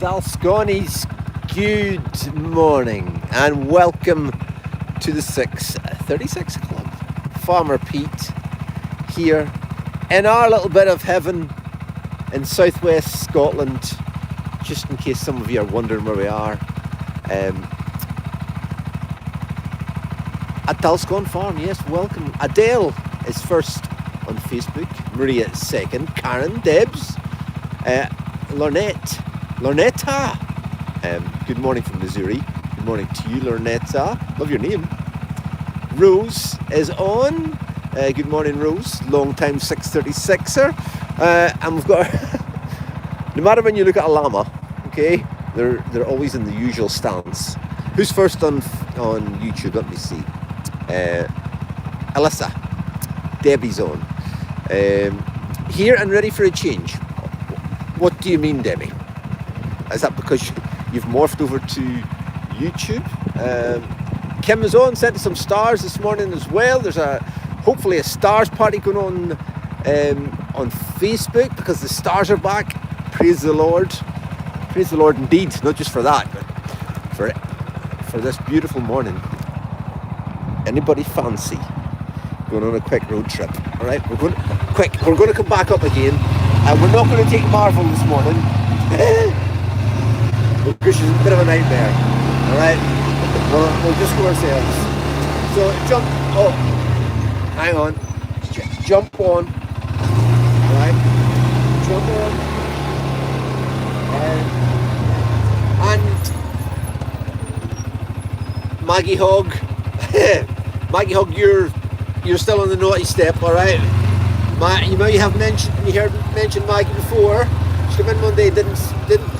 Dalsconis, good morning and welcome to the 636 Club. Farmer Pete here in our little bit of heaven in southwest Scotland, just in case some of you are wondering where we are. At Dalscon Farm, yes, welcome. Adele is first on Facebook, Maria is second, Karen, Debs, Lornetta. Good morning from Missouri. Good morning to you, Lornetta. Love your name. Rose is on. Good morning, Rose. Long time 636er. And we've got, no matter when you look at a llama, okay, they're always in the usual stance. Who's first on YouTube? Let me see. Alyssa. Debbie's on. Here and ready for a change. What do you mean, Debbie? Is that because you've morphed over to YouTube? Kim is on, sent us some stars this morning as well. There's hopefully a stars party going on Facebook because the stars are back. Praise the Lord. Praise the Lord indeed. Not just for that, but for this beautiful morning. Anybody fancy going on a quick road trip? All right, we're going to come back up again, and we're not going to take Marvel this morning because she's a bit of a nightmare. All right, we'll just go ourselves. So hang on, jump on. All right, jump on, and Maggie Hogg. Maggie Hogg, you're still on the naughty step, all right? You know you heard mentioned Maggie before. She came in one day, didn't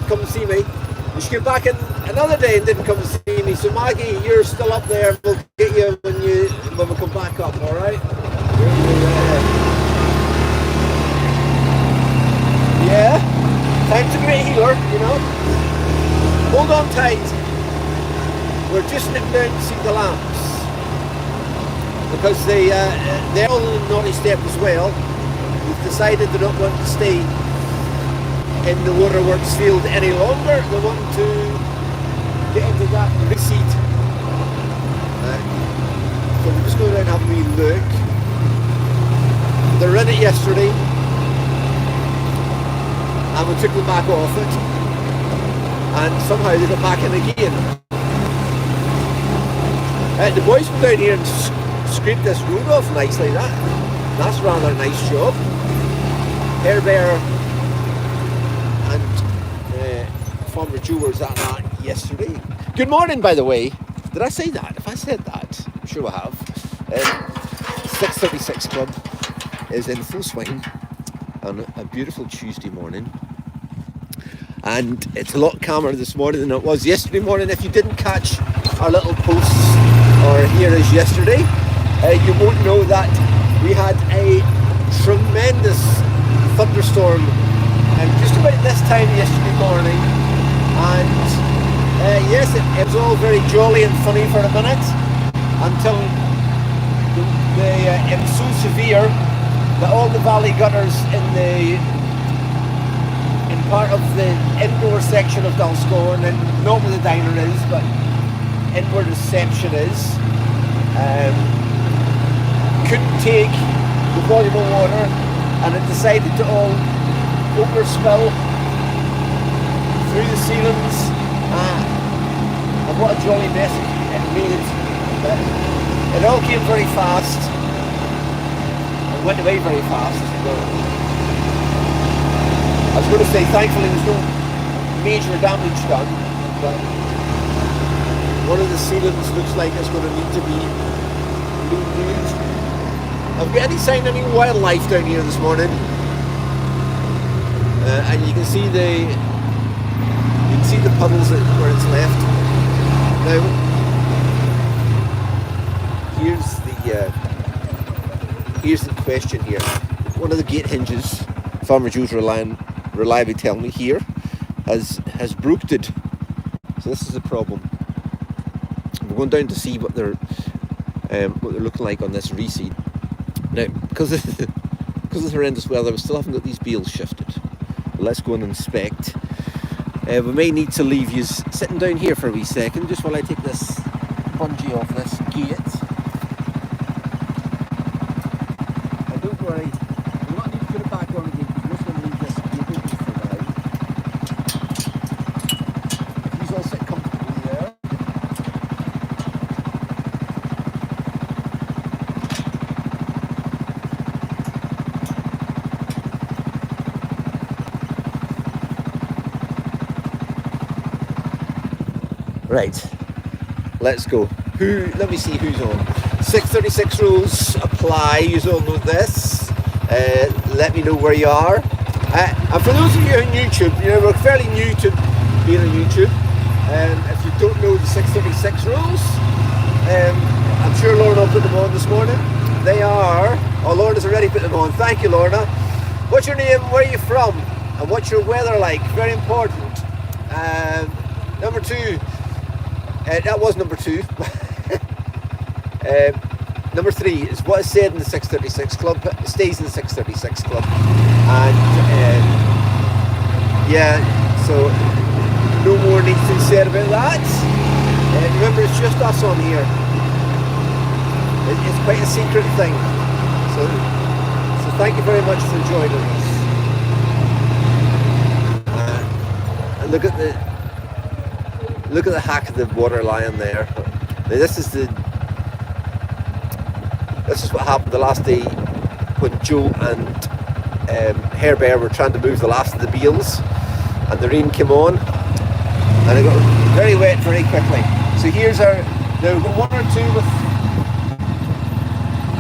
come and see me. And she came back in another day and didn't come and see me. So Maggie, you're still up there. We'll get you when we come back up, all right? Yeah, time's a great healer, you know. Hold on tight. We're just nipping down to see the lambs because they're all in the naughty step as well. We've decided they don't want to stay in the waterworks field any longer. They want to get into that reseed. So we're just going around and having a wee look. They were in it yesterday and we took them back off it, and somehow they got back in again. The boys went down here and scraped this road off nicely. That's rather a nice job. Hair Bear and Farmer Joe was at that yesterday. Good morning, by the way. Did I say that? If I said that, I'm sure I have. 636 Club is in full swing on a beautiful Tuesday morning. And it's a lot calmer this morning than it was yesterday morning. If you didn't catch our little posts or hear us yesterday, you won't know that we had a tremendous thunderstorm just about this time yesterday morning, and yes, it was all very jolly and funny for a minute until it was so severe that all the valley gutters in part of the indoor section of Dalscorn, and not where the diner is, but in where the reception is, couldn't take the volume of water, and it decided to all overspill through the ceilings, and what a jolly mess it made. It all came very fast and went away very fast. I was going to say, thankfully there's no major damage done, but one of the ceilings looks like it's going to need to be renewed. Have we any sign of any wildlife down here this morning? And you can see the puddles where it's left. Now, here's the question here. One of the gate hinges, Farmer Joe's reliably telling me here, has brooked. So this is the problem. We're going down to see what they're looking like on this reseed. Now, because of the horrendous weather, we still haven't got these bales shifted. But let's go and inspect. We may need to leave you sitting down here for a wee second, just while I take this bungee off this gate. And don't worry, we'll not need to put it back on again, because we're just going to leave this gate open for now. If you all sit comfortably there. Right, let's go. Let me see who's on. 636 rules apply, you all know this. Let me know where you are. And for those of you on YouTube, we're fairly new to being on YouTube. If you don't know the 636 rules, I'm sure Lorna will put them on this morning. They are, Lorna's already put them on. Thank you, Lorna. What's your name, where are you from, and what's your weather like? Very important. Number 2, that was number 2. Number 3 is what is said in the 636 Club stays in the 636 Club. And yeah, so no more needs to be said about that. Remember, it's just us on here. It's quite a secret thing. So thank you very much for joining us. And look at the hack of the water lion there. Now this is what happened the last day when Joe and Hare Bear were trying to move the last of the bales, and the rain came on, and it got very wet very quickly. So here's our. Now we've got 1 or 2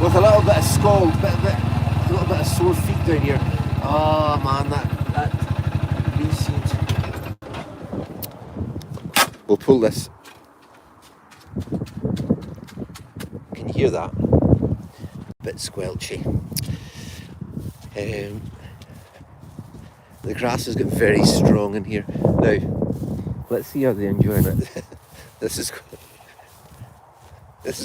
with a little bit of scald, a little bit of sore feet down here. Oh man, that reseed. We'll pull this. Can you hear that? Bit squelchy. The grass has got very strong in here. Now, let's see how they're enjoying it. This is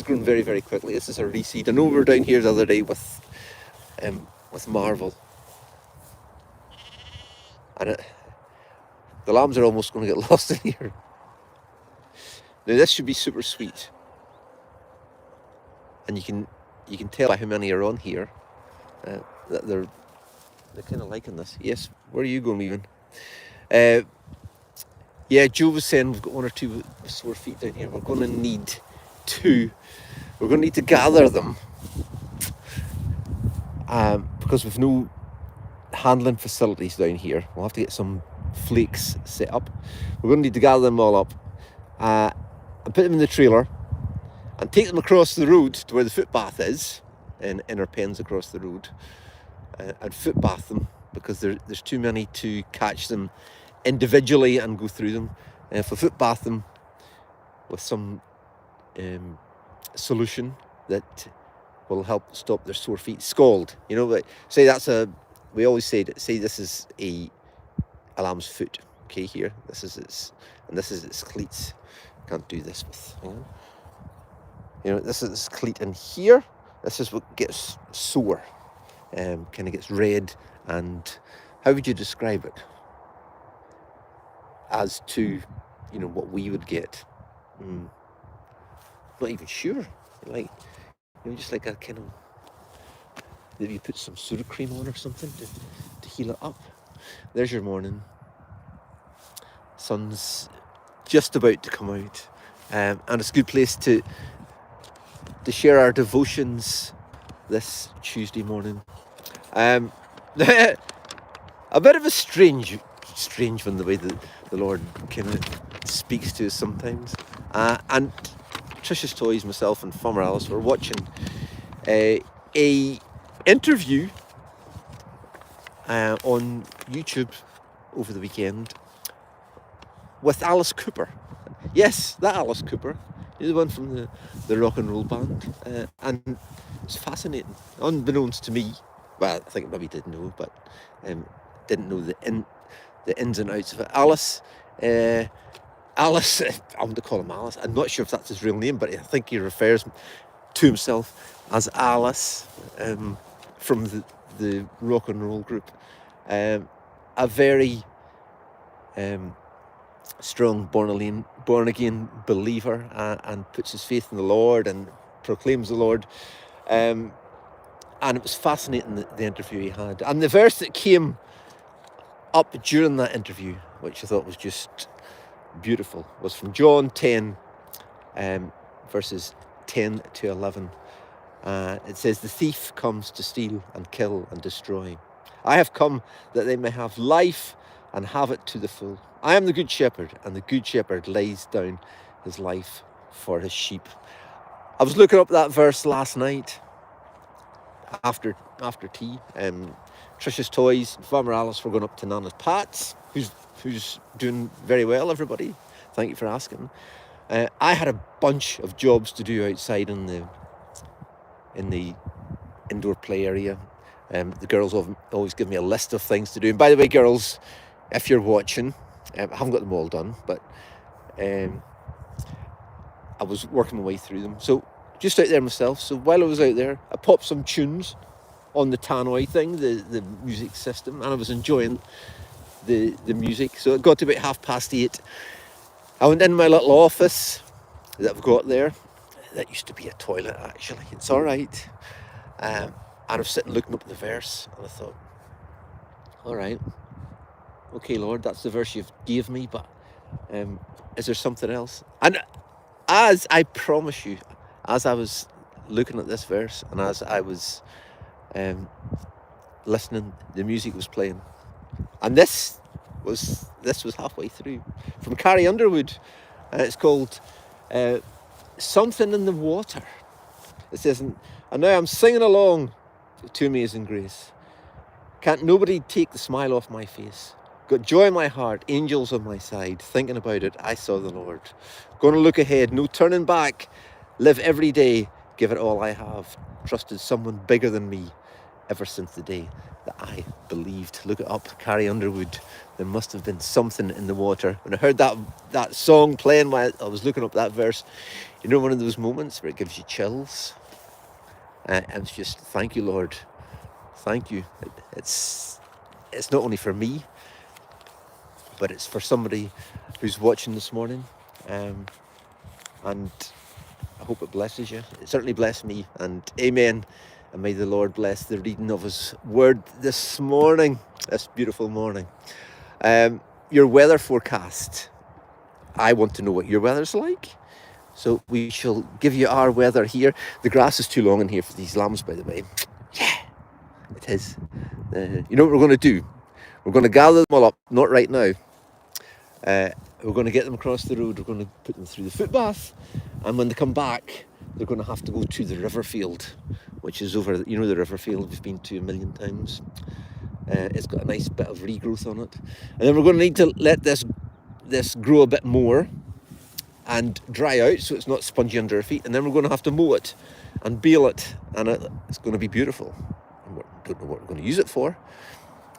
growing very, very quickly. This is a reseed. I know we were down here the other day with Marvel, and the lambs are almost going to get lost in here. Now this should be super sweet, and you can tell by how many are on here that they're kind of liking this. Yes, where are you going, Weaving? Yeah, Joe was saying we've got 1 or 2 with sore feet down here. We're going to need 2. We're going to need to gather them because we've no handling facilities down here. We'll have to get some flakes set up. We're going to need to gather them all up and put them in the trailer and take them across the road to where the footpath is, in our pens across the road, and footpath them, because there's too many to catch them individually and go through them. If we footpath them with some solution that will help stop their sore feet, scald, but say we always say this is a lamb's foot. Okay, here, this is its cleats. Can't do this with, this is its cleat in here. This is what gets sore, kind of gets red, and how would you describe it? As to, what we would get. Not even sure. Just like a kind of, maybe you put some soda cream on or something to heal it up. There's your morning. Sun's just about to come out, and it's a good place to share our devotions this Tuesday morning. A bit of a strange one, the way that the Lord kind of speaks to us sometimes. And Tricia's Toys, myself and Farmer Alice were watching a interview on YouTube over the weekend with Alice Cooper. Yes, that Alice Cooper. He's the one from the rock and roll band. And it's fascinating. Unbeknownst to me, well, I think I maybe did know, but didn't know the ins and outs of it. Alice, I'm going to call him Alice. I'm not sure if that's his real name, but I think he refers to himself as Alice, from the rock and roll group. A very strong born again believer, and puts his faith in the Lord and proclaims the Lord. And it was fascinating, the interview he had. And the verse that came up during that interview, which I thought was just beautiful, was from John 10, verses 10 to 11. It says, "The thief comes to steal and kill and destroy. I have come that they may have life and have it to the full. I am the good shepherd, and the good shepherd lays down his life for his sheep." I was looking up that verse last night after tea. Trisha's Toys, Farmer Alice were going up to Nana's Pat's, who's doing very well, everybody. Thank you for asking. I had a bunch of jobs to do outside in the indoor play area. The girls always give me a list of things to do. And by the way, girls, if you're watching, I haven't got them all done, but I was working my way through them. So just out there myself. So while I was out there, I popped some tunes on the tannoy thing, the music system, and I was enjoying the music. So it got to about 8:30. I went in my little office that I've got there. That used to be a toilet, actually. It's all right. And I was sitting looking up the verse, and I thought, all right, okay, Lord, that's the verse you've gave me, but is there something else? And as I promise you, as I was looking at this verse, and as I was listening, the music was playing, and this was halfway through, from Carrie Underwood. It's called "Something in the Water." It says, "And now I'm singing along to Amazing Grace. Can't nobody take the smile off my face. Got joy in my heart, angels on my side. Thinking about it, I saw the Lord. Gonna look ahead, no turning back. Live every day, give it all I have. Trusted someone bigger than me ever since the day that I believed." Look it up, Carrie Underwood. There must have been something in the water. When I heard that song playing while I was looking up that verse, you know, one of those moments where it gives you chills. And it's just, thank you, Lord. Thank you. It's not only for me, but it's for somebody who's watching this morning. And I hope it blesses you. It certainly blessed me. And amen. And may the Lord bless the reading of his word this morning, this beautiful morning. Your weather forecast. I want to know what your weather's like. So we shall give you our weather here. The grass is too long in here for these lambs, by the way. Yeah, it is. You know what we're going to do? We're going to gather them all up, not right now. We're going to get them across the road. We're going to put them through the footbath. And when they come back, they're going to have to go to the river field, which is over, you know, the river field we've been to a million times. It's got a nice bit of regrowth on it. And then we're going to need to let this grow a bit more and dry out so it's not spongy under our feet. And then we're going to have to mow it and bale it. And it's going to be beautiful. And we don't know what we're going to use it for.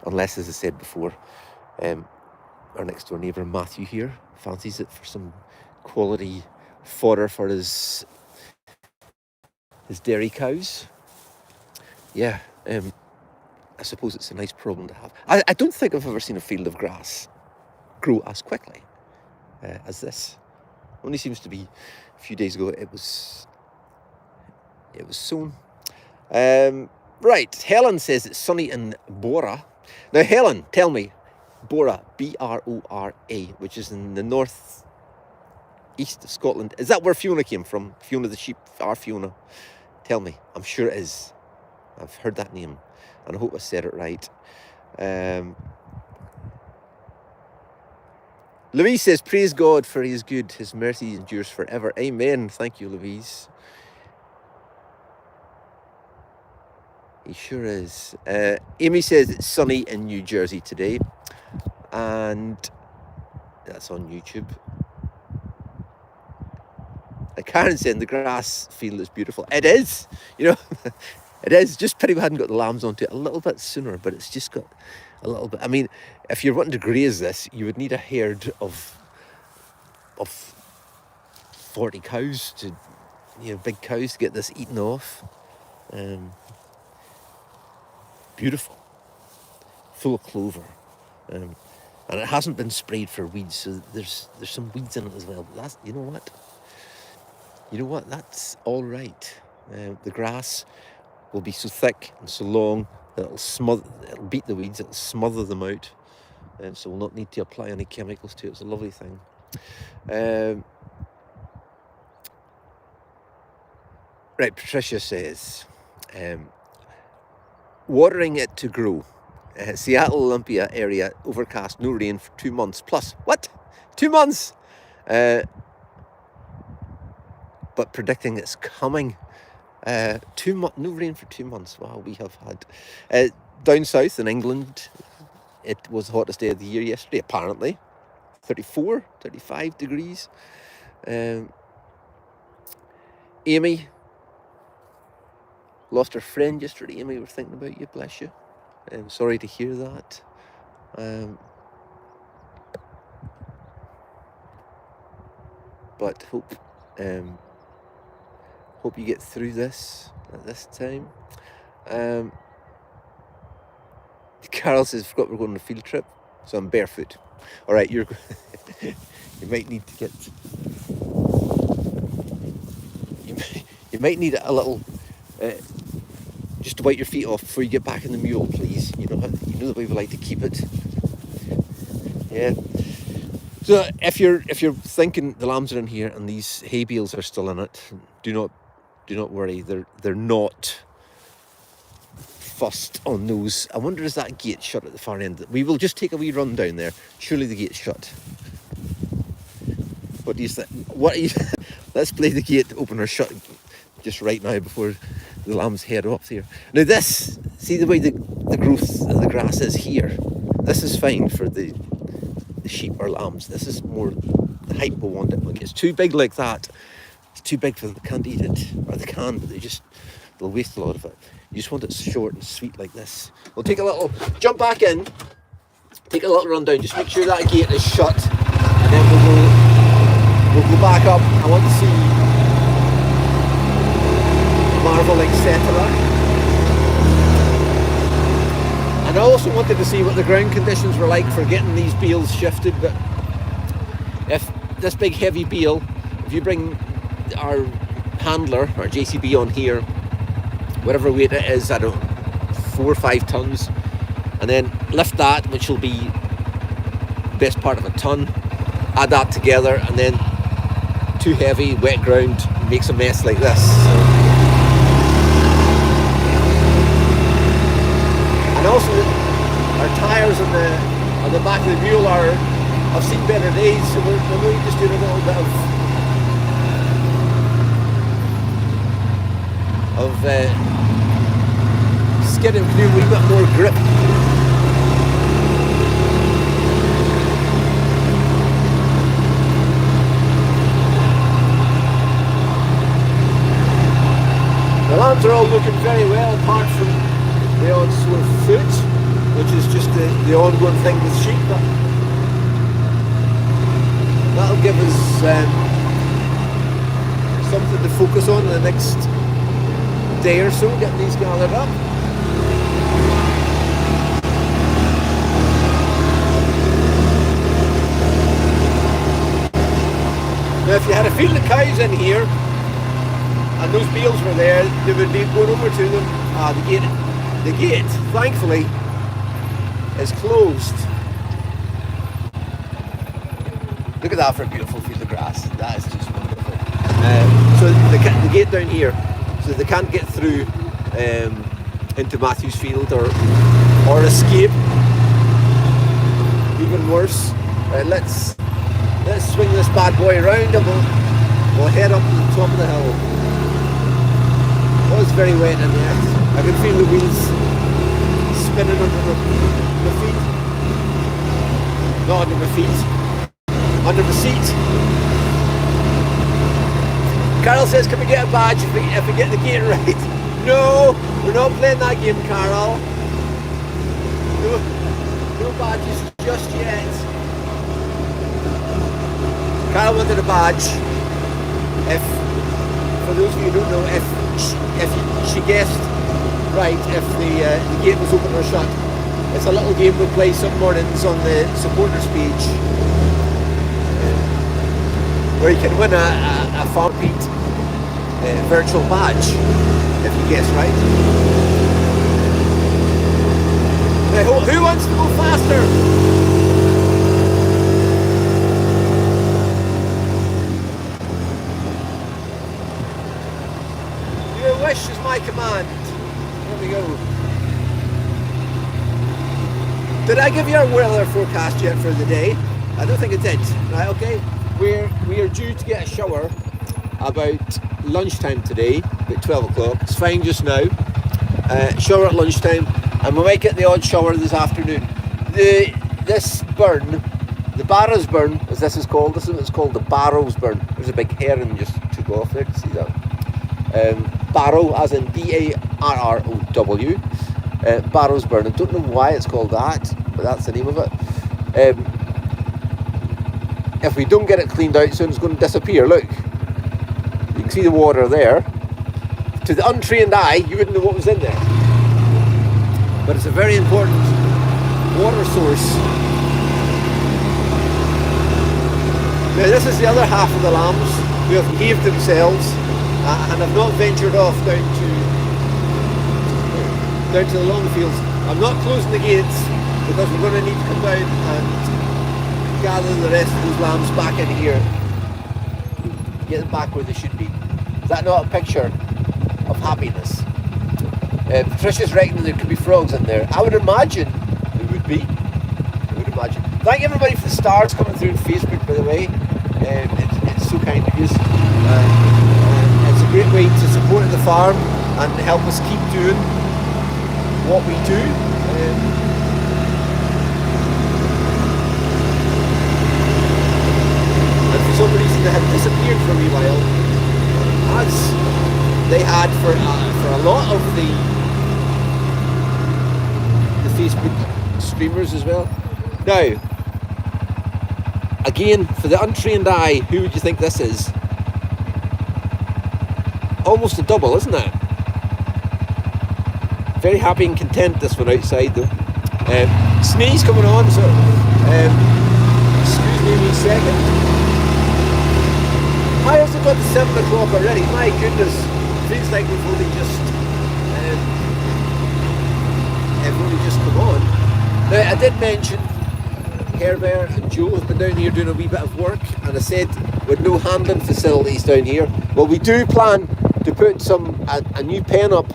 Unless, as I said before, our next door neighbour Matthew here fancies it for some quality fodder for his dairy cows. Yeah, I suppose it's a nice problem to have. I don't think I've ever seen a field of grass grow as quickly as this. Only seems to be a few days ago it was sown. Right, Helen says it's sunny in Bora. Now, Helen, tell me, Bora, B-R-O-R-A, which is in the north east of Scotland. Is that where Fiona came from? Fiona the sheep, our Fiona? Tell me. I'm sure it is. I've heard that name, and I hope I said it right. Louise says, "Praise God, for he is good. His mercy endures forever." Amen. Thank you, Louise. He sure is. Amy says it's sunny in New Jersey today, and that's on YouTube. And Karen saying the grass field is beautiful. It is, you know, it is. Just pity we hadn't got the lambs onto it a little bit sooner, but it's just got a little bit. I mean, if you're wanting to graze this, you would need a herd of 40 cows to, you know, big cows to get this eaten off. Beautiful, full of clover. And it hasn't been sprayed for weeds, so there's some weeds in it as well. But that's, you know what, that's all right. The grass will be so thick and so long that it'll beat the weeds, it'll smother them out, and so we'll not need to apply any chemicals to it. It's a lovely thing. Right, Patricia says, watering it to grow. Seattle, Olympia area, overcast, no rain for 2 months. Plus, what? 2 months? But predicting it's coming. No rain for 2 months. Wow, we have had. Down south in England, it was the hottest day of the year yesterday, apparently. 34, 35 degrees. Amy lost her friend yesterday. Amy, we're thinking about you, bless you. I'm sorry to hear that. But hope you get through this at this time. Carol says, forgot we're going on a field trip, so I'm barefoot. All right, you might need to get. You might need a little. Just to wipe your feet off before you get back in the mule, please. You know the way we like to keep it. Yeah. So if you're thinking the lambs are in here and these hay bales are still in it, do not worry. They're not fussed on those. I wonder, is that gate shut at the far end? We will just take a wee run down there. Surely the gate's shut. What do you think? Let's play the gate open or shut just right now before the lambs head off here. Now see the way the growth of the grass is here. This is fine for the sheep or lambs. This is more the height we want it. Like, it's too big like that. It's too big for them. They can't eat it, or they can, but they'll waste a lot of it. You just want it short and sweet like this. We'll take a little jump back in. Take a little run down. Just make sure that gate is shut, and then we'll go back up. I want to see Marvel, etc. And I also wanted to see what the ground conditions were like for getting these bales shifted. But if this big heavy bale, if you bring our handler, our JCB on here, whatever weight it is, I don't know, 4 or 5 tons, and then lift that, which will be the best part of a ton, add that together, and then too heavy, wet ground makes a mess like this. And also, our tyres on the back of the mule have seen better days, so we're really just doing a little bit of skidding to do a wee bit more grip. The lambs are all looking very well, apart from the odd sore foot, which is just the ongoing thing with sheep. But that'll give us something to focus on in the next day or so, getting these gathered up. Now, if you had a field of cows in here and those bales were there, they would be going over to them. The gate, thankfully, is closed. Look at that for a beautiful field of grass. That is just wonderful. So the gate down here, so they can't get through into Matthew's field or escape. Even worse. Let's swing this bad boy around and we'll head up to the top of the hill. Oh, it's very wet in there. I can feel the wheels spinning under my feet. Not under my feet. Under the seat. Carol says, can we get a badge if we get the gate right? No, we're not playing that game, Carol. No badges just yet. Carol wanted a badge. For those of you who don't know, if she guessed right, if the gate was open or shut. It's a little game we play some mornings on the supporters page, where you can win a Farm Pete virtual badge if you guess right. Now, who wants to go faster? Your wish is my command. There we go. Did I give you our weather forecast yet for the day? I don't think I did. Right, okay. We are due to get a shower about lunchtime today, about 12 o'clock. It's fine just now. Shower at lunchtime, and we might get the odd shower this afternoon. This burn, the Barrows burn, as this is called, this is what it's called, the Barrows burn. There's a big heron just took off there, see that? Barrow, as in B-A-R-R-O-W. Barrows burn. I don't know why it's called that, but that's the name of it. If we don't get it cleaned out soon, it's going to disappear. Look, you can see the water there. To the untrained eye, you wouldn't know what was in there, but it's a very important water source. Now this is the other half of the lambs who have behaved themselves and have not ventured off down to the long fields. I'm not closing the gates because we're going to need to come down and gather the rest of those lambs back in here, get them back where they should be. Is that not a picture of happiness? Patricia's reckoning there could be frogs in there. I would imagine there would be. I would imagine. Thank everybody for the stars coming through on Facebook, by the way. It's so kind of you. It's a great way to support the farm and help us keep doing what we do. And for some reason they had disappeared for a wee while, as they had for a lot of the Facebook streamers as well. Now, again, for the untrained eye, who would you think this is? Almost a double, isn't it? Very happy and content this one outside though. Sneeze coming on, so excuse me a wee second. I also got to 7 o'clock already. My goodness, feels like we've only just come on. Now I did mention Herbert and Joe have been down here doing a wee bit of work, and I said with no handling facilities down here. Well, we do plan to put a new pen up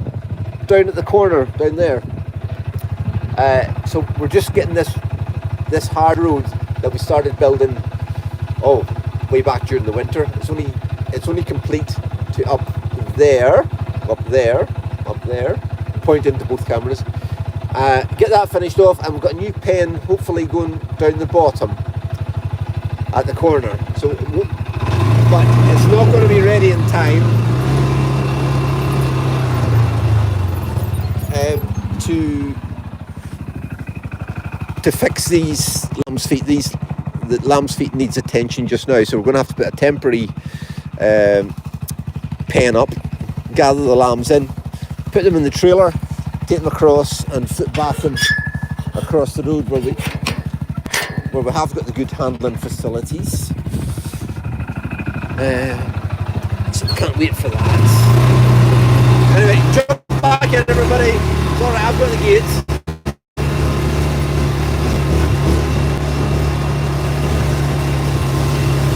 down at the corner down there. So we're just getting this hard road that we started building way back during the winter. It's only complete to up there, point into both cameras. Get that finished off, and we've got a new pen hopefully going down the bottom at the corner. So, but it's not going to be ready in time to fix these lamb's feet. The lamb's feet needs attention just now, so we're going to have to put a temporary pen up, gather the lambs in, put them in the trailer, take them across and footbath them across the road where we have got the good handling facilities. So we can't wait for that. Anyway, jump back in everybody. It's alright, I've got the gates.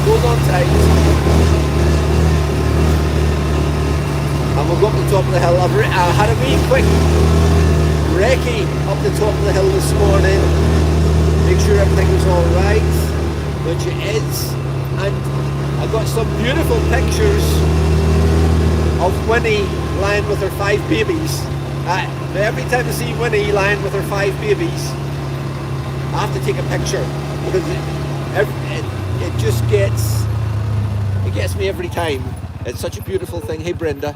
Hold on tight. And we'll go up the top of the hill. I had a wee quick recce up the top of the hill this morning. Make sure everything was alright, which it is. And I got some beautiful pictures of Winnie lying with her 5 babies. Every time I see Winnie lying with her 5 babies, I have to take a picture, because it just gets me every time. It's such a beautiful thing. Hey Brenda,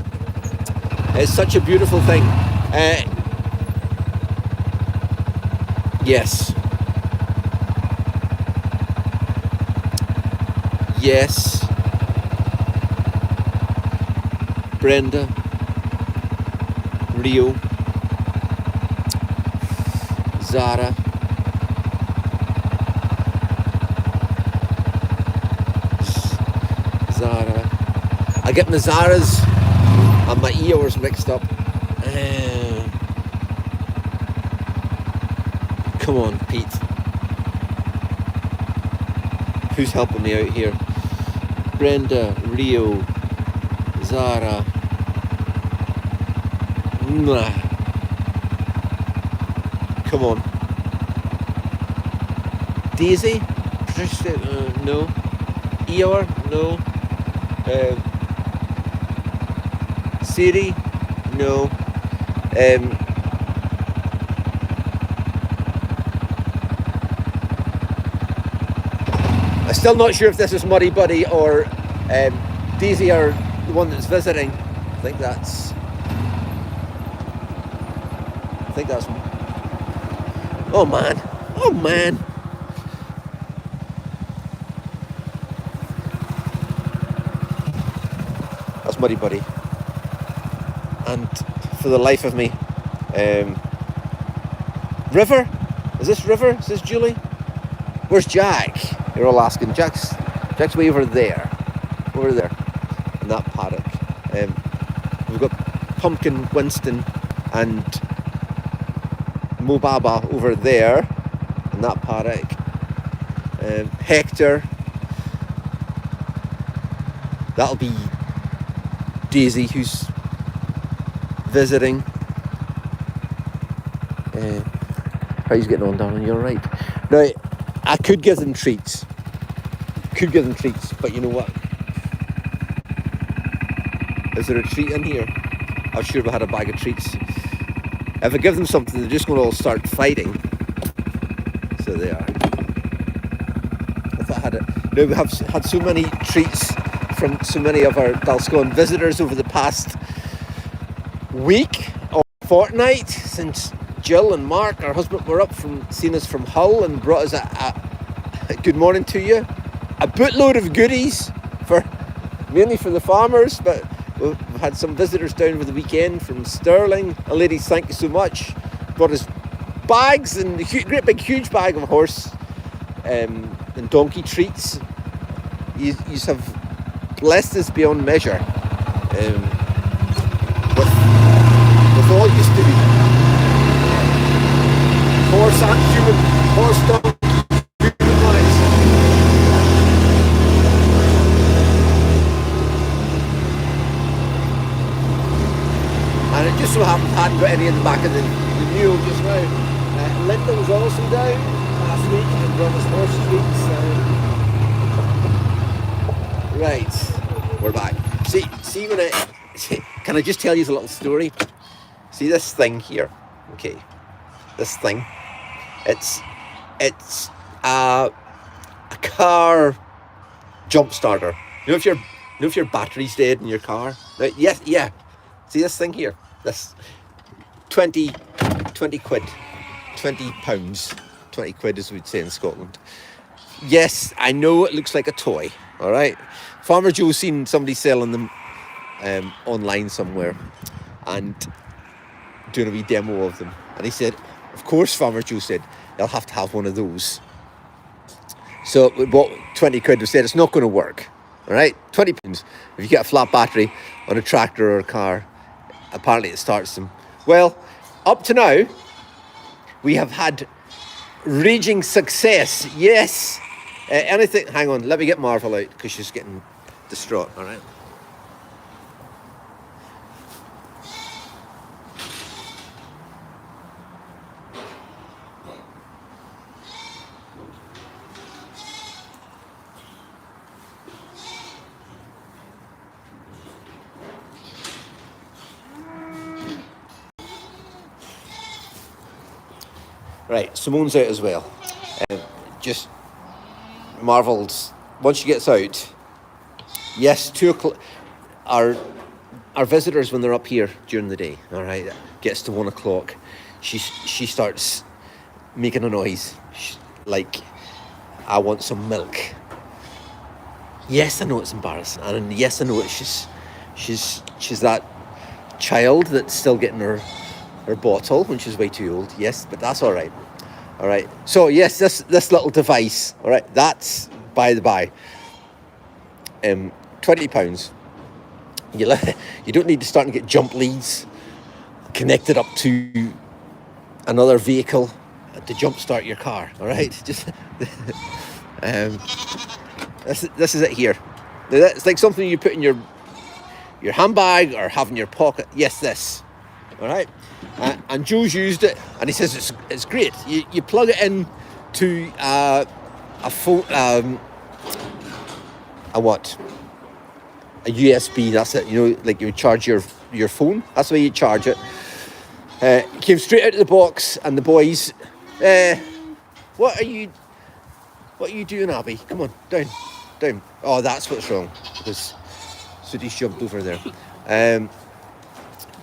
it's such a beautiful thing. Yes, Brenda, Rio, Zara. Zara. I get my Zaras and my Eeyores mixed up. Come on, Pete. Who's helping me out here? Brenda, Rio, Zara. Come on. Daisy? No. Eeyore? No. Siri? No. I'm still not sure if this is Muddy Buddy or Daisy or the one that's visiting. I think that's. Oh man. Oh man. That's Muddy Buddy. And for the life of me, River? Is this River? Is this Julie? Where's Jack? You're all asking. Jack's way over there. Over there. In that paddock. We've got Pumpkin, Winston and Mobaba over there in that paddock. Hector. That'll be Daisy who's visiting. How he's getting on, darling? You're right. Now, I could give them treats. But you know what? Is there a treat in here? I'm sure we had a bag of treats. If I give them something, they're just going to all start fighting. So they are. If I had it. No, we have had so many treats from so many of our Dalscone visitors over the past week or fortnight since Jill and Mark, our husband, were up from seeing us from Hull and brought us a good morning to you. A bootload of goodies mainly for the farmers, but we've had some visitors down over the weekend from Stirling. A lady, thank you so much, brought us bags and a great big huge bag of horse and donkey treats. You have blessed us beyond measure with all used to be horse and human, horse donkey human lives. And it just so happened I hadn't got any in the back of the mule just now. Linda was also down last week and brought us horse treats. Right, we're back. See when can I just tell you a little story? See this thing here? Okay, this thing. It's a car jump starter. You know if your battery's dead in your car? Yes, yeah. See this thing here? This 20 quid, 20 pounds, 20 quid as we'd say in Scotland. Yes, I know it looks like a toy. All right. Farmer Joe's seen somebody selling them online somewhere and doing a wee demo of them. And he said, of course, Farmer Joe said, they'll have to have one of those. So we bought 20 quid. We said, it's not going to work. All right, 20 pounds. If you get a flat battery on a tractor or a car, apparently it starts them. Well, up to now, we have had raging success. Yes. Anything, hang on, let me get Marvel out because she's getting distraught, all right? Right, Simone's out as well. Just marvelled. Once she gets out, yes, 2 o'clock. Our visitors, when they're up here during the day, all right, gets to 1 o'clock, she starts making a noise, like, I want some milk. Yes, I know it's embarrassing, and yes, I know she's that child that's still getting her bottle when she's way too old. Yes, but that's all right. All right. So yes, this little device. All right. That's by the by. £20. You don't need to start and get jump leads connected up to another vehicle to jumpstart your car. All right. Just this is it here. It's like something you put in your handbag or have in your pocket. Yes, this. All right. And Joe's used it, and he says it's great. You plug it in to a phone, a USB. That's it. You know, like you would charge your phone. That's the way you charge it. It came straight out of the box, and the boys, what are you doing, Abby? Come on, down. Oh, that's what's wrong, because Sudie's jumped over there.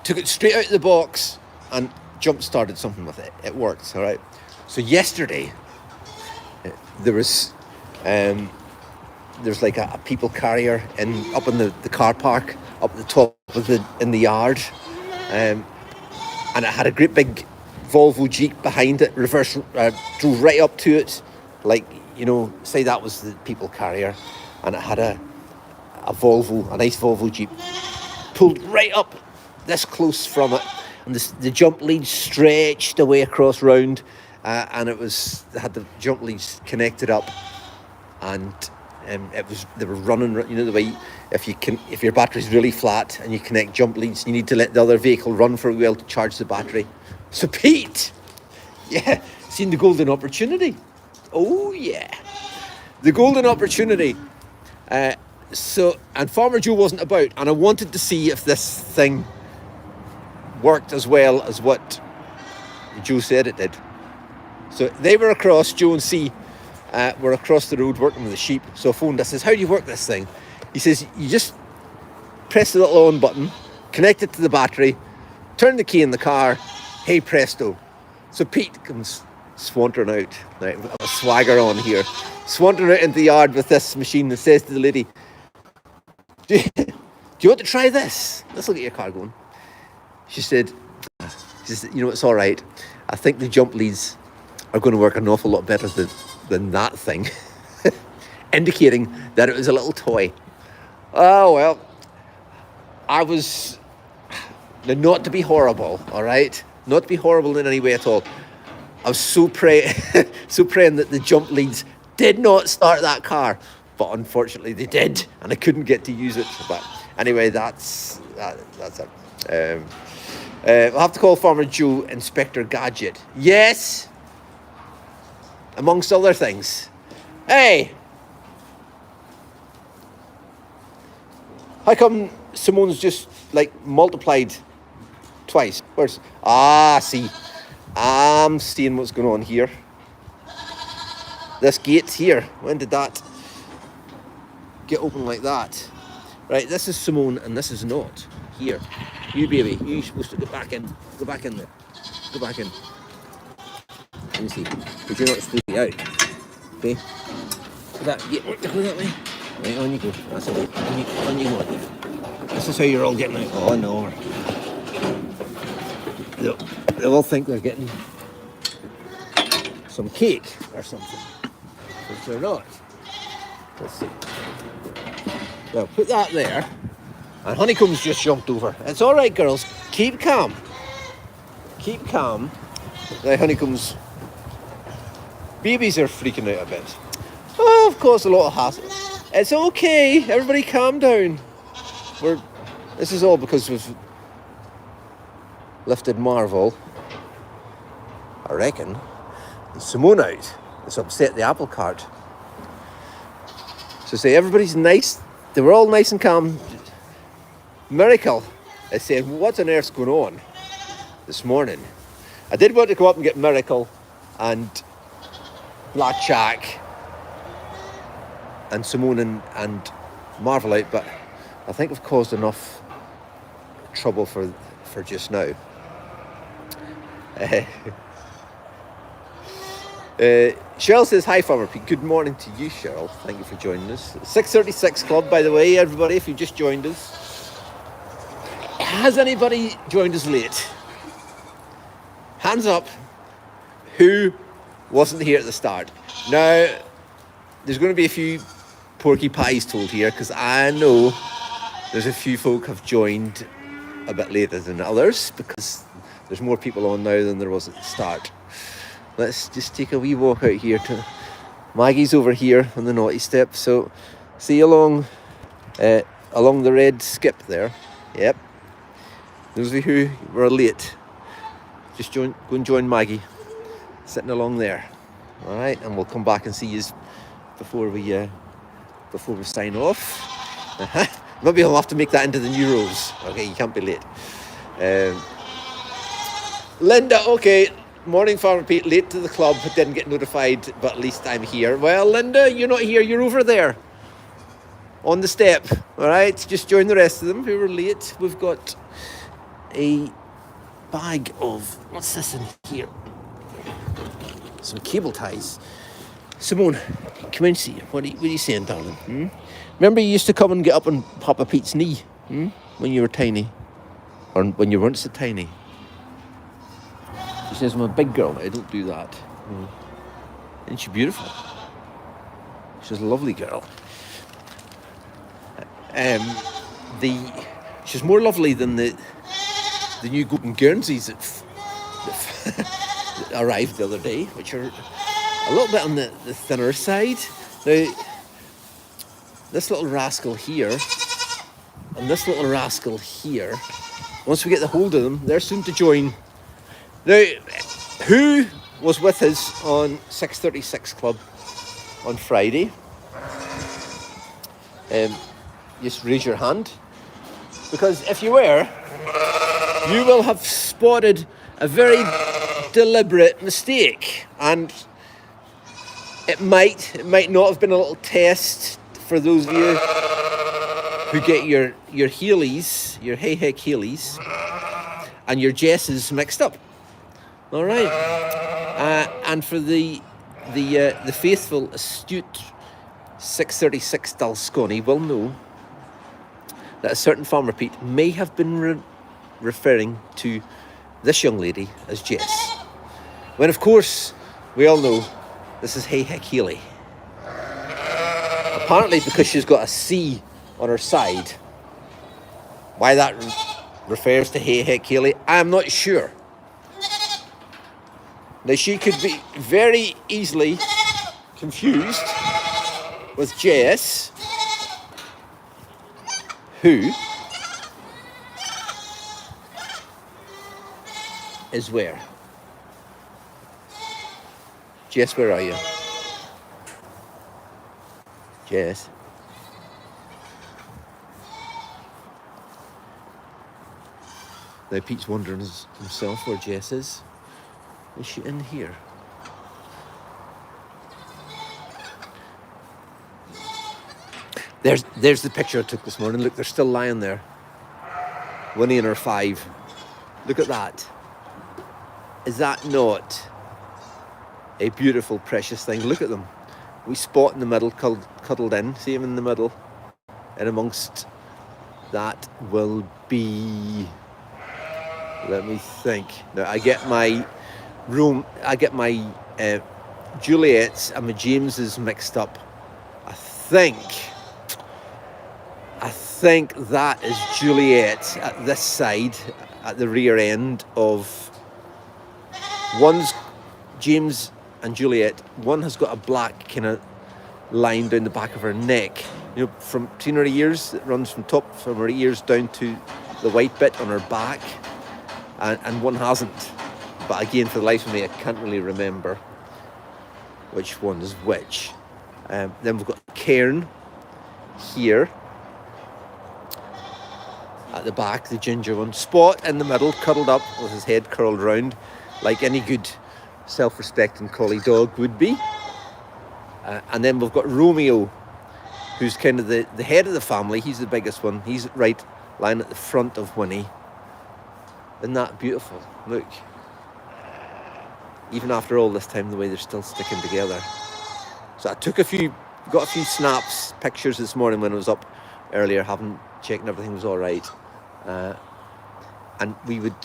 Took it straight out of the box and jump started something with it. It worked, all right. So yesterday, there's like a people carrier up in the car park up the top of in the yard, and it had a great big Volvo Jeep behind it. Drove right up to it, like, you know, say that was the people carrier, and it had a nice Volvo Jeep, pulled right up this close from it, and the jump leads stretched away across round, and they had the jump leads connected up, and they were running. You know the way if your battery's really flat and you connect jump leads, you need to let the other vehicle run for a while to charge the battery. So Pete, yeah, seen the golden opportunity. Oh yeah, the golden opportunity. And Farmer Joe wasn't about, and I wanted to see if this thing worked as well as what Joe said it did. So they were across, Joe and C were across the road working with the sheep. So I phoned, I says, how do you work this thing? He says, you just press the little on button, connect it to the battery, turn the key in the car, hey presto. So Pete comes swantering out, right, I've got a swagger on here, swantering out into the yard with this machine, and says to the lady, do you want to try this? Let's look at your car going. She said, you know, it's all right. I think the jump leads are going to work an awful lot better than that thing. Indicating that it was a little toy. Oh, well, I was, not to be horrible, all right? Not to be horrible in any way at all. I was so praying that the jump leads did not start that car. But unfortunately they did, and I couldn't get to use it. But anyway, that's it. We'll have to call Farmer Joe Inspector Gadget. Yes, amongst other things. Hey, how come Simone's just like multiplied twice? See, I'm seeing what's going on here. This gate's here. When did that get open like that? Right, this is Simone and this is not. Here, you baby, you're supposed to go back in there. Go back in. Let me see, because you're not supposed to be out. Okay, so that, yeah, go that way. Right, on you go, that's the way, on you go. This is how you're all getting out. Oh no. They'll all think they're getting some cake or something, which they're not. Let's see. Well, put that there. And Honeycomb's just jumped over. It's all right, girls. Keep calm. Keep calm. Now, Honeycomb's babies are freaking out a bit. Oh, of course, a lot of hassle. It's okay. Everybody calm down. This is all because we've lifted Marvel, I reckon, and Simone out. It's upset the apple cart. So say everybody's nice. They were all nice and calm. Miracle is saying, what on earth's going on this morning? I did want to go up and get Miracle and Black Jack and Simone and Marvel out, but I think I've caused enough trouble for just now. Cheryl says, hi Farmer Pete. Good morning to you, Cheryl. Thank you for joining us. 6:36 Club, by the way, everybody, if you just joined us. Has anybody joined us late? Hands up. Who wasn't here at the start. Now, there's going to be a few porky pies told here, because I know there's a few folk have joined a bit later than others, because there's more people on now than there was at the start. Let's just take a wee walk out here. Maggie's over here on the naughty step, so see along the red skip there. Yep. Those of you who were late, just go and join Maggie, sitting along there. All right, and we'll come back and see you before we sign off. Maybe I'll have to make that into the new rules. Okay, you can't be late. Linda, okay. Morning, Farmer Pete. Late to the club, didn't get notified, but at least I'm here. Well, Linda, you're not here. You're over there on the step. All right, just join the rest of them who were late. We've got a bag of, what's this in here? Some cable ties. Simone, come in, see you. What are you saying, darling? Remember you used to come and get up on Papa Pete's knee when you were tiny? Or when you weren't so tiny? She says, I'm a big girl. I don't do that. Isn't she beautiful? She's a lovely girl. She's more lovely than the new golden Guernseys that arrived the other day, which are a little bit on the thinner side. Now, this little rascal here and this little rascal here, once we get the hold of them, they're soon to join. Now, who was with us on 636 Club on Friday? Just raise your hand. Because if you were, you will have spotted a very deliberate mistake. And it might not have been a little test for those of you who get your Heelys, your Hey Heck Heelys, and your Jesses mixed up. All right, and for the faithful, astute 636 Dalsconi will know that a certain Farmer Pete may have been referring to this young lady as Jess, when of course we all know this is Hey Heck Heely. Apparently because she's got a C on her side. Why that refers to Hey Heck Heely, I'm not sure. Now, she could be very easily confused with Jess, who is where? Jess, where are you? Jess? Now, Pete's wondering himself where Jess is. Is she in here? There's the picture I took this morning. Look, they're still lying there. Winnie and her 5. Look at that. Is that not a beautiful, precious thing? Look at them. We spot in the middle, cuddled in. See him in the middle. And amongst that will be... Let me think. Now, I get my Juliet's and my James's mixed up. I think that is Juliet at this side, at the rear end of... One's James and Juliet. One has got a black kind of line down the back of her neck. You know, from between her ears, it runs from her ears down to the white bit on her back. And one hasn't. But again, for the life of me, I can't really remember which one is which. Then we've got Cairn here at the back, the ginger one. Spot in the middle, cuddled up with his head curled round, like any good self-respecting collie dog would be. And then we've got Romeo, who's kind of the head of the family. He's the biggest one. He's right lying at the front of Winnie. Isn't that beautiful? Look. Even after all this time, the way they're still sticking together. So I got a few snaps, pictures this morning when I was up earlier, having checked everything was all right. And we would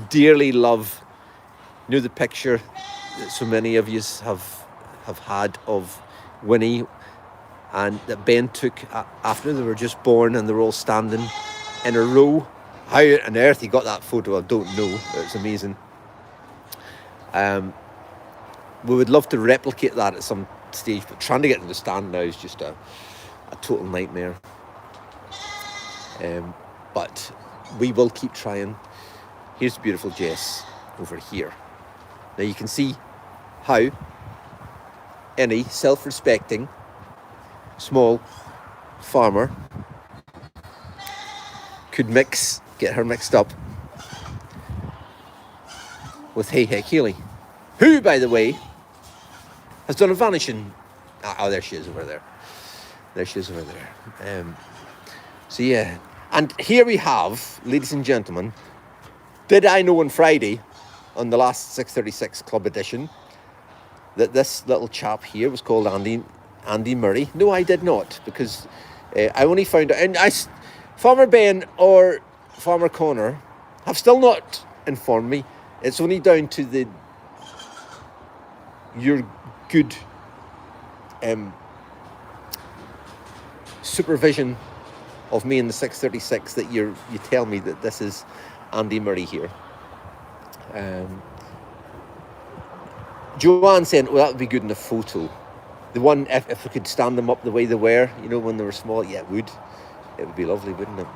dearly love, the picture that so many of you have had of Winnie, and that Ben took after they were just born, and they were all standing in a row. How on earth he got that photo, I don't know. It's amazing. We would love to replicate that at some stage, but trying to get them to stand now is just a total nightmare. But we will keep trying. Here's beautiful Jess over here. Now you can see how any self-respecting small farmer could get her mixed up with Hey Heck Healy, who, by the way, has done a vanishing. Oh, there she is over there. There she is over there. So yeah, and here we have, ladies and gentlemen, did I know on Friday, on the last 636 Club edition, that this little chap here was called Andy Murray? No, I did not, because I only found out, and Farmer Ben or Farmer Connor have still not informed me. It's only down to your good supervision of me in the 636 that you tell me that this is Andy Murray here. Joanne saying, well, that would be good in a photo. The one, if we could stand them up the way they were, you know, when they were small, yeah, it would. It would be lovely, wouldn't it?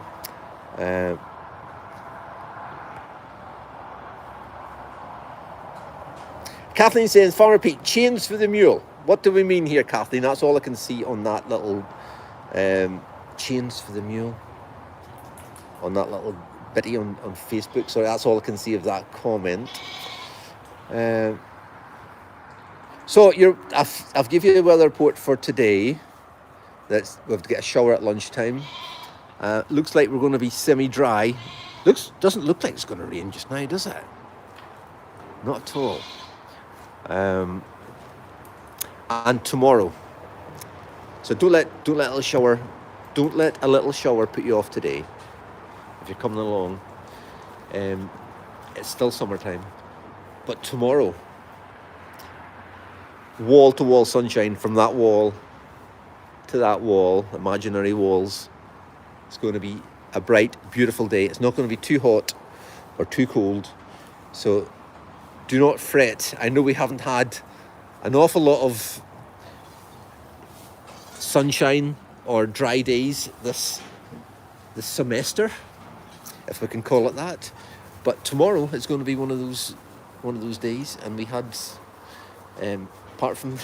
Kathleen saying, Farmer Pete, chains for the mule. What do we mean here, Kathleen? That's all I can see on that little chains for the mule. On that little bitty on Facebook. Sorry, that's all I can see of that comment. So I've given you the weather report for today. We have to get a shower at lunchtime. Looks like we're going to be semi-dry. Doesn't look like it's going to rain just now, does it? Not at all. And tomorrow. So don't let a little shower put you off today. If you're coming along, it's still summertime. But tomorrow, wall-to-wall sunshine from that wall to that wall, imaginary walls. It's going to be a bright, beautiful day. It's not going to be too hot or too cold. So do not fret. I know we haven't had an awful lot of sunshine or dry days this semester, if we can call it that. But tomorrow is going to be one of those days, and we had, apart from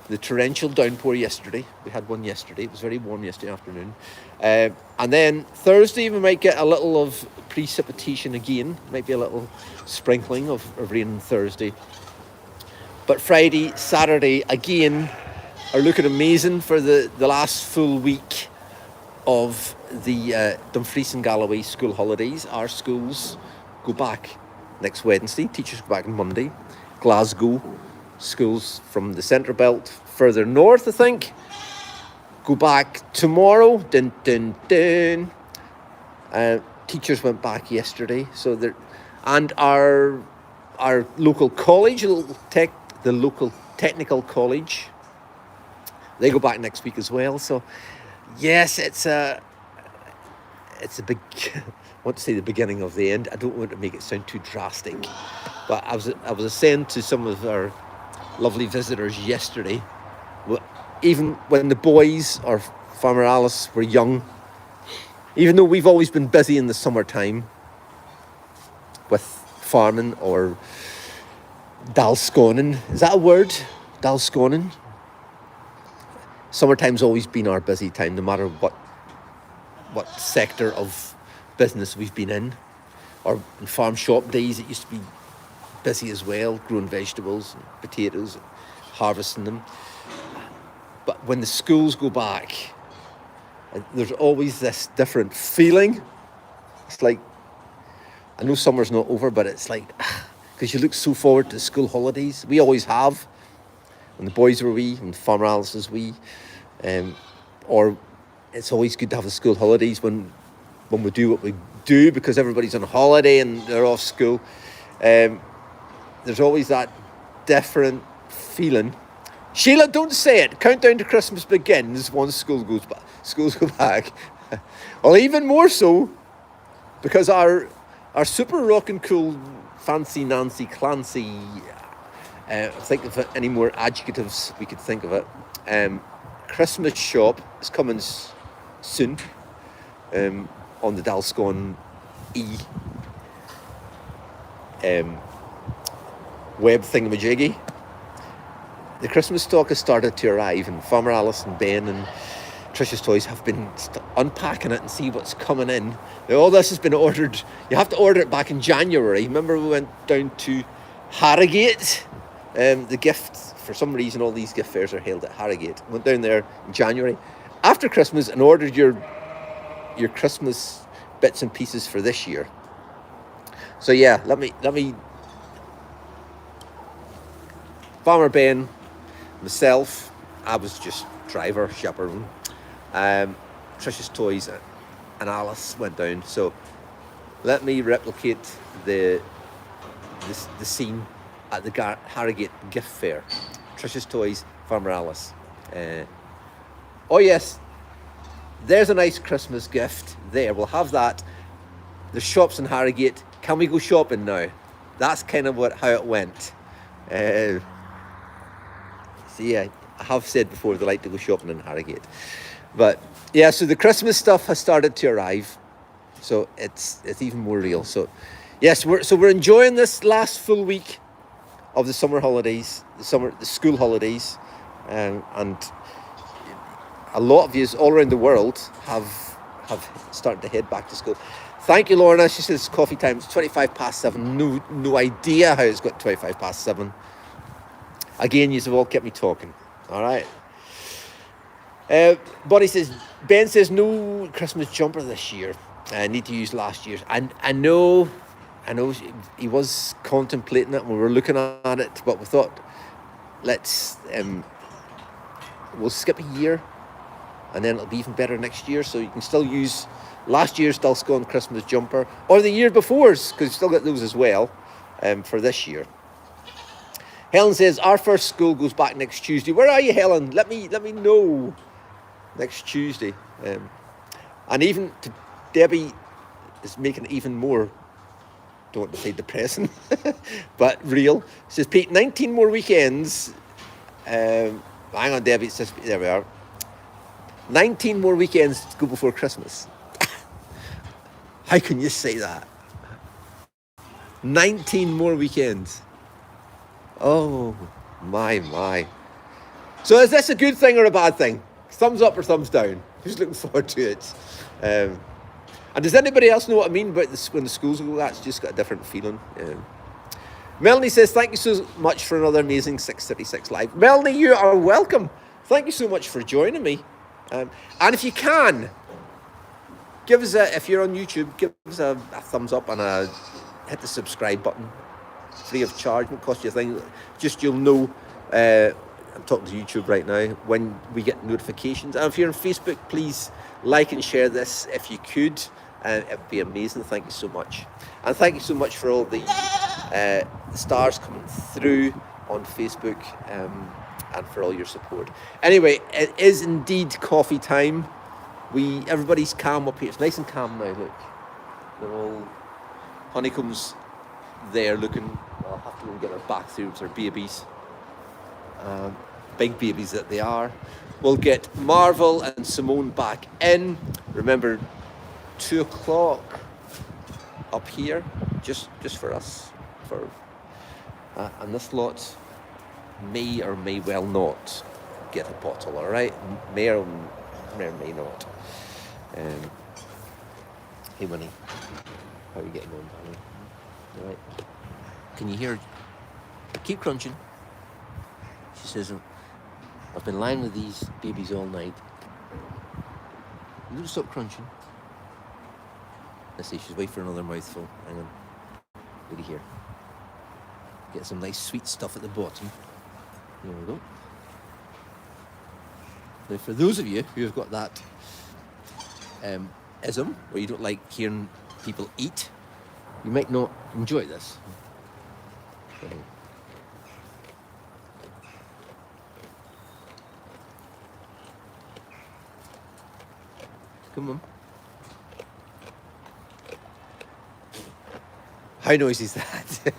the torrential downpour yesterday, we had one yesterday. It was very warm yesterday afternoon, and then Thursday we might get a little of precipitation again. Might be a little sprinkling of rain on Thursday. But Friday, Saturday again are looking amazing for the last full week of the Dumfries and Galloway school holidays. Our schools go back next Wednesday. Teachers go back on Monday. Glasgow schools from the centre belt further north, I think, go back tomorrow. Dun, dun, dun. Teachers went back yesterday. And our local college, the local technical college, they go back next week as well. So yes, it's a big, I want to say the beginning of the end. I don't want to make it sound too drastic, but I was saying to some of our lovely visitors yesterday, even when the boys or Farmer Alice were young, even though we've always been busy in the summertime with farming or dalsconing, is that a word? Dalsconing? Summertime's always been our busy time, no matter what sector of business we've been in. Or in farm shop days, it used to be busy as well, growing vegetables, potatoes, harvesting them. But when the schools go back, there's always this different feeling. It's like, I know summer's not over, but it's like, because you look so forward to school holidays. We always have. When the boys were wee, when Farmer Alice was wee, or it's always good to have the school holidays when we do what we do, because everybody's on holiday and they're off school. There's always that different feeling. Sheila, don't say it. Countdown to Christmas begins once schools go back. Well, even more so, because our super rock and cool fancy Nancy Clancy, think of it, any more adjectives we could think of it. Christmas shop is coming soon on the Dalscon web thingamajiggy. The Christmas stock has started to arrive, and Farmer Alice and Ben and Tricia's Toys have been unpacking it and see what's coming in. Now, all this has been ordered. You have to order it back in January. Remember, we went down to Harrogate. The gift, for some reason, all these gift fairs are held at Harrogate. Went down there in January after Christmas and ordered your Christmas bits and pieces for this year. So yeah, let me. Farmer Ben, myself, I was just driver, chaperone. Tricia's Toys and Alice went down. So let me replicate the scene at the Harrogate gift fair. Tricia's Toys, Farmer Alice. Oh yes, there's a nice Christmas gift there. We'll have that. There's shops in Harrogate. Can we go shopping now? That's kind of how it went. So yeah, I have said before they like to go shopping in Harrogate. But yeah, so the Christmas stuff has started to arrive. So it's even more real. So yes, we're enjoying this last full week of the summer holidays, the school holidays, and a lot of you all around the world have started to head back to school. Thank you, Lorna. She says coffee time. It's 7:25. No idea how it's got 7. Again, you've all kept me talking. All right. Bonnie says, Ben says no Christmas jumper this year. I need to use last year's. I know he was contemplating it. We were looking at it, but we thought, we'll skip a year, and then it'll be even better next year. So you can still use last year's Dalscon Christmas jumper, or the year before's, because you still got those as well, for this year. Helen says, our first school goes back next Tuesday. Where are you, Helen? Let me know next Tuesday. And even Debbie is making it even more, don't want to say depressing, but real. Says, Pete, 19 more weekends. Hang on, Debbie. It says, there we are. 19 more weekends to go before Christmas. How can you say that? 19 more weekends. Oh, my. So is this a good thing or a bad thing? Thumbs up or thumbs down? Who's looking forward to it? And does anybody else know what I mean about this, when the schools go? That's just got a different feeling. Melanie says, thank you so much for another amazing 636 Live. Melanie, you are welcome. Thank you so much for joining me. And if you can, give us if you're on YouTube, give us a thumbs up and hit the subscribe button. Free of charge, won't cost you a thing. Just you'll know, I'm talking to YouTube right now, when we get notifications. And if you're on Facebook, please like and share this if you could. It would be amazing. Thank you so much. And thank you so much for all the stars coming through on Facebook and for all your support. Anyway, it is indeed coffee time. Everybody's calm up here. It's nice and calm now, look. They're all honeycombs there looking. I'll have to go and get our bathrooms, our babies. Big babies that they are. We'll get Marvel and Simone back in. Remember, 2 o'clock up here, just for us. And this lot may or may well not get a bottle, all right? May or may not. Hey, Winnie, how are you getting on, darling? All right. Can you hear? Keep crunching. She says, I've been lying with these babies all night. You need to stop crunching. Let's see, she's waiting for another mouthful. Hang on. Lady here. Get some nice sweet stuff at the bottom. There we go. Now, for those of you who have got that ism, where you don't like hearing people eat, you might not enjoy this. Come on. How noisy is that?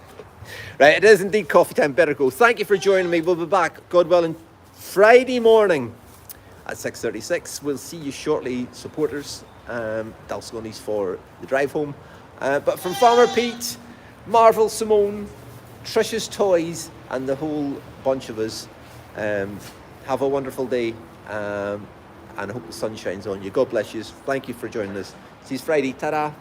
Right, it is indeed coffee time. Better go. Thank you for joining me. We'll be back, God willing, Friday morning at 6:36. We'll see you shortly, supporters. Dalsconis for the drive home. But from Farmer Pete, Marvel, Simone, Trish's Toys, and the whole bunch of us, have a wonderful day. And I hope the sun shines on you. God bless you. Thank you for joining us. See you Friday. Ta-da.